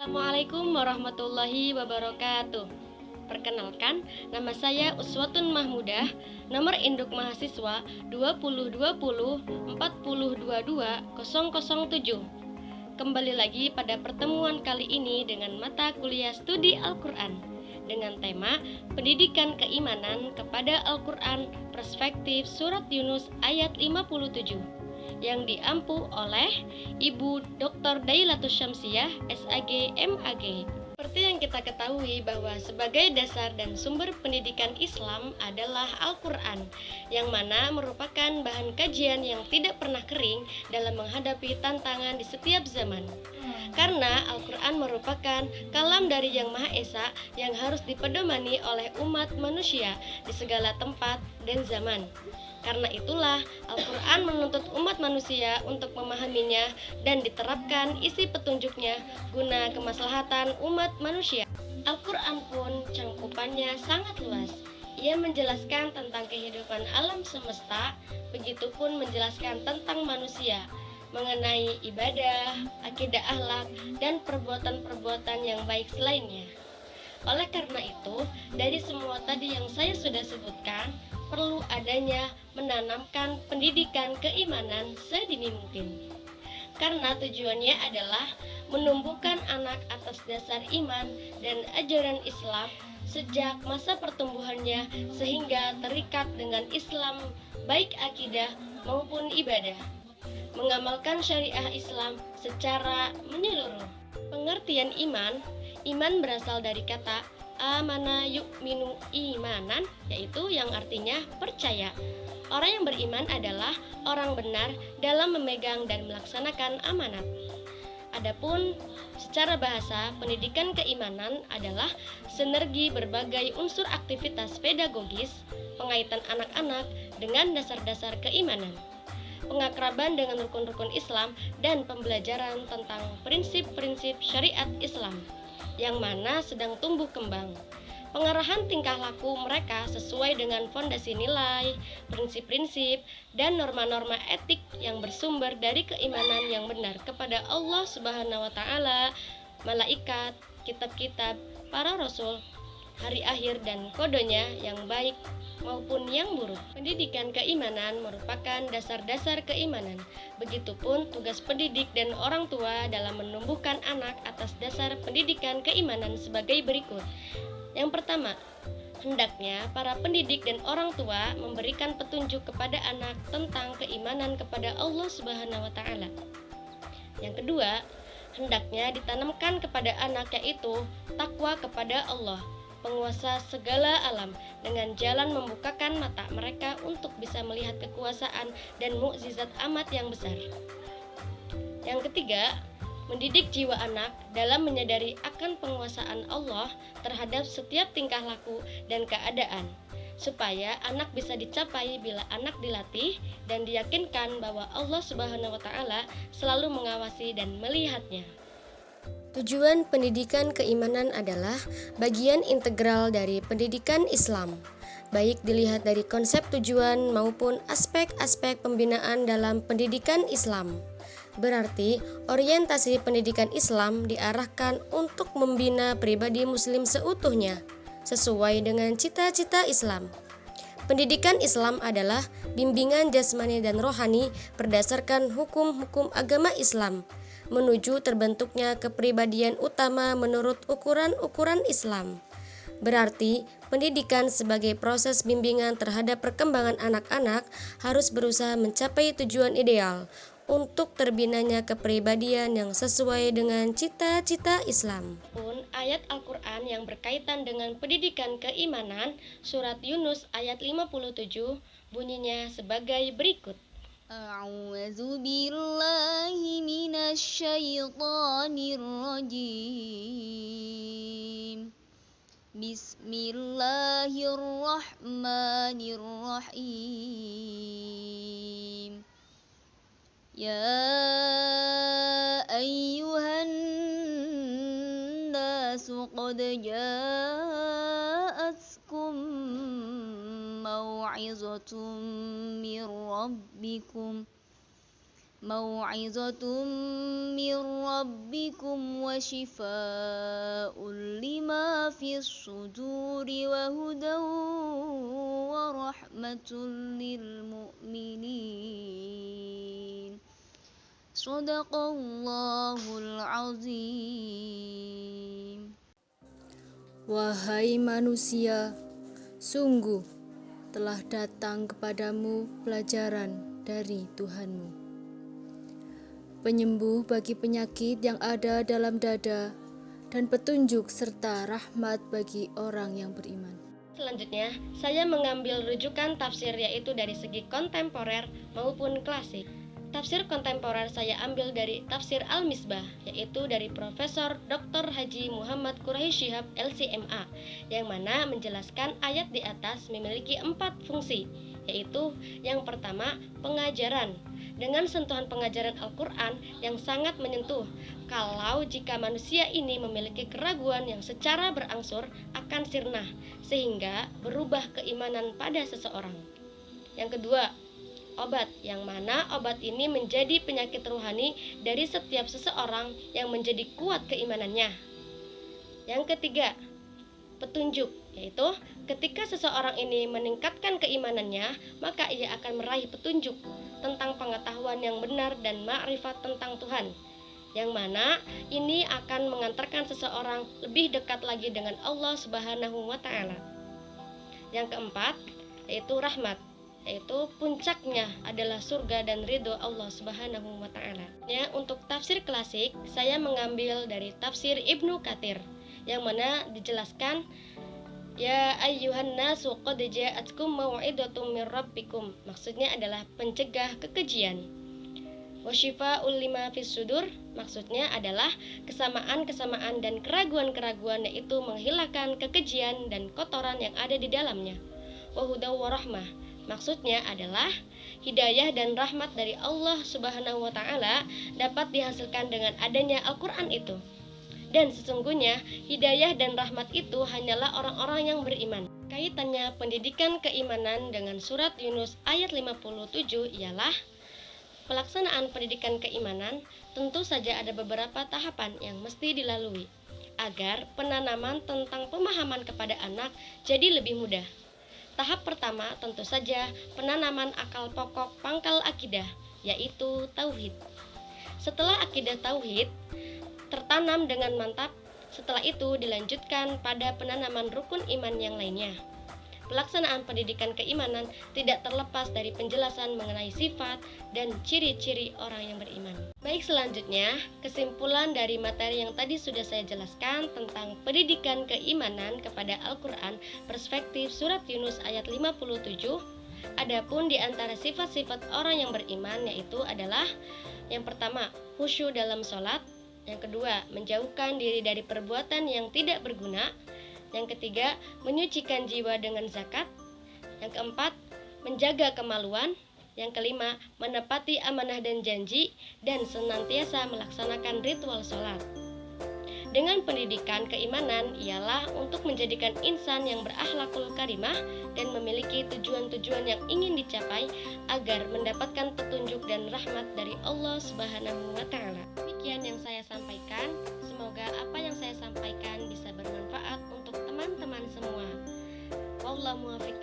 Assalamualaikum warahmatullahi wabarakatuh. Perkenalkan, nama saya Uswatun Mahmudah, nomor induk mahasiswa 202040222007. Kembali lagi pada pertemuan kali ini dengan mata kuliah studi Al-Quran dengan tema Pendidikan Keimanan kepada Al-Quran Perspektif Surat Yunus ayat 57 yang diampu oleh Ibu Dr. Dailatus Syamsiah, SAG, MAG. Seperti yang kita ketahui bahwa sebagai dasar dan sumber pendidikan Islam adalah Al-Quran, yang mana merupakan bahan kajian yang tidak pernah kering dalam menghadapi tantangan di setiap zaman. Karena Al-Quran merupakan kalam dari Yang Maha Esa yang harus dipedomani oleh umat manusia di segala tempat dan zaman. Karena itulah Al-Quran menuntut umat manusia untuk memahaminya dan diterapkan isi petunjuknya guna kemaslahatan umat manusia. Al-Quran pun cangkupannya sangat luas. Ia menjelaskan tentang kehidupan alam semesta, begitupun menjelaskan tentang manusia, mengenai ibadah, akidah akhlak, dan perbuatan-perbuatan yang baik selainnya. Oleh karena itu, dari semua tadi yang saya sudah sebutkan, perlu adanya menanamkan pendidikan keimanan sedini mungkin. Karena tujuannya adalah menumbuhkan anak atas dasar iman dan ajaran Islam sejak masa pertumbuhannya sehingga terikat dengan Islam baik akidah maupun ibadah. Mengamalkan syariah Islam secara menyeluruh. Pengertian iman berasal dari kata amana yu'minu imanan, yaitu yang artinya percaya. Orang yang beriman adalah orang benar dalam memegang dan melaksanakan amanat. Adapun secara bahasa, pendidikan keimanan adalah sinergi berbagai unsur aktivitas pedagogis, pengaitan anak-anak dengan dasar-dasar keimanan, pengakraban dengan rukun-rukun Islam, dan pembelajaran tentang prinsip-prinsip syariat Islam yang mana sedang tumbuh kembang. Pengarahan tingkah laku mereka sesuai dengan fondasi nilai, prinsip-prinsip, dan norma-norma etik yang bersumber dari keimanan yang benar kepada Allah Subhanahu wa Ta'ala, malaikat, kitab-kitab, para rasul, hari akhir, dan kodonya yang baik maupun yang buruk. Pendidikan keimanan merupakan dasar-dasar keimanan. Begitupun tugas pendidik dan orang tua dalam menumbuhkan anak atas dasar pendidikan keimanan sebagai berikut. Yang pertama, hendaknya para pendidik dan orang tua memberikan petunjuk kepada anak tentang keimanan kepada Allah Subhanahu wa Ta'ala. Yang kedua, hendaknya ditanamkan kepada anak yaitu takwa kepada Allah, penguasa segala alam, dengan jalan membukakan mata mereka untuk bisa melihat kekuasaan dan mukjizat amat yang besar. Yang ketiga, mendidik jiwa anak dalam menyadari akan penguasaan Allah terhadap setiap tingkah laku dan keadaan, supaya anak bisa dicapai bila anak dilatih dan diyakinkan bahwa Allah Subhanahu wa Ta'ala selalu mengawasi dan melihatnya. Tujuan pendidikan keimanan adalah bagian integral dari pendidikan Islam, baik dilihat dari konsep tujuan maupun aspek-aspek pembinaan dalam pendidikan Islam. Berarti, orientasi pendidikan Islam diarahkan untuk membina pribadi Muslim seutuhnya, sesuai dengan cita-cita Islam. Pendidikan Islam adalah bimbingan jasmani dan rohani berdasarkan hukum-hukum agama Islam, menuju terbentuknya kepribadian utama menurut ukuran-ukuran Islam. Berarti, pendidikan sebagai proses bimbingan terhadap perkembangan anak-anak harus berusaha mencapai tujuan ideal untuk terbinanya kepribadian yang sesuai dengan cita-cita Islam. Pun ayat Al-Quran yang berkaitan dengan pendidikan keimanan, surat Yunus ayat 57 bunyinya sebagai berikut. A'udzu billahi minasyaitonir rajim. Bismillahirrahmanirrahim. Ya ayyuhan nasu qad ja'atkum mau'izatun mir rabbikum mau'izatun min rabbikum wa shifaa'un lima fis suduri wa hudan wa rahmatun lil mu'minin. Shadaqallahul azim. Wahai manusia, sungguh telah datang kepadamu pelajaran dari Tuhanmu, penyembuh bagi penyakit yang ada dalam dada, dan petunjuk serta rahmat bagi orang yang beriman. Selanjutnya, saya mengambil rujukan tafsir yaitu dari segi kontemporer maupun klasik. Tafsir kontemporer saya ambil dari tafsir Al-Misbah, yaitu dari Profesor Dr. Haji Muhammad Quraish Shihab LCMA, yang mana menjelaskan ayat di atas memiliki 4 fungsi, yaitu yang pertama, pengajaran, dengan sentuhan pengajaran Al-Quran yang sangat menyentuh, kalau jika manusia ini memiliki keraguan yang secara berangsur akan sirna, sehingga berubah keimanan pada seseorang. Yang kedua, obat, yang mana obat ini menjadi penyakit rohani dari setiap seseorang yang menjadi kuat keimanannya. Yang ketiga, petunjuk, yaitu ketika seseorang ini meningkatkan keimanannya, maka ia akan meraih petunjuk tentang pengetahuan yang benar dan ma'rifat tentang Tuhan, yang mana ini akan mengantarkan seseorang lebih dekat lagi dengan Allah Subhanahu wa Ta'ala. Yang keempat, yaitu rahmat, yaitu puncaknya adalah surga dan ridho Allah Subhanahu wa Ta'ala. Ya, untuk tafsir klasik, saya mengambil dari tafsir Ibnu Katsir, yang mana dijelaskan, ya ayyuhan nasu qad ja'atkum mau'idatum mir rabbikum, maksudnya adalah pencegah kekejian. Wa syifaa'ul lima fis sudur, maksudnya adalah kesamaan-kesamaan dan keraguan-keraguan, yaitu menghilangkan kekejian dan kotoran yang ada di dalamnya. Wa hudaw wa rahmah, maksudnya adalah hidayah dan rahmat dari Allah Subhanahu wa Ta'ala dapat dihasilkan dengan adanya Al-Quran itu. Dan sesungguhnya hidayah dan rahmat itu hanyalah orang-orang yang beriman. Kaitannya pendidikan keimanan dengan surat Yunus ayat 57 ialah pelaksanaan pendidikan keimanan. Tentu saja ada beberapa tahapan yang mesti dilalui agar penanaman tentang pemahaman kepada anak jadi lebih mudah. Tahap pertama tentu saja penanaman akal pokok pangkal akidah, yaitu tauhid. Setelah akidah tauhid tertanam dengan mantap, setelah itu dilanjutkan pada penanaman rukun iman yang lainnya. Pelaksanaan pendidikan keimanan tidak terlepas dari penjelasan mengenai sifat dan ciri-ciri orang yang beriman. Baik, selanjutnya kesimpulan dari materi yang tadi sudah saya jelaskan tentang pendidikan keimanan kepada Al-Quran perspektif surat Yunus ayat 57. Adapun di antara sifat-sifat orang yang beriman yaitu adalah yang pertama, khusyuk dalam sholat. Yang kedua, menjauhkan diri dari perbuatan yang tidak berguna. Yang ketiga, menyucikan jiwa dengan zakat. Yang keempat, menjaga kemaluan. Yang kelima, menepati amanah dan janji, dan senantiasa melaksanakan ritual sholat. Dengan pendidikan keimanan ialah untuk menjadikan insan yang berakhlakul karimah dan memiliki tujuan-tujuan yang ingin dicapai agar mendapatkan petunjuk dan rahmat dari Allah Subhanahu wa Ta'ala. Demikian yang saya sampaikan. Semoga apa yang saya sampaikan bisa bermanfaat untuk teman-teman semua. Wallahu muwaffiq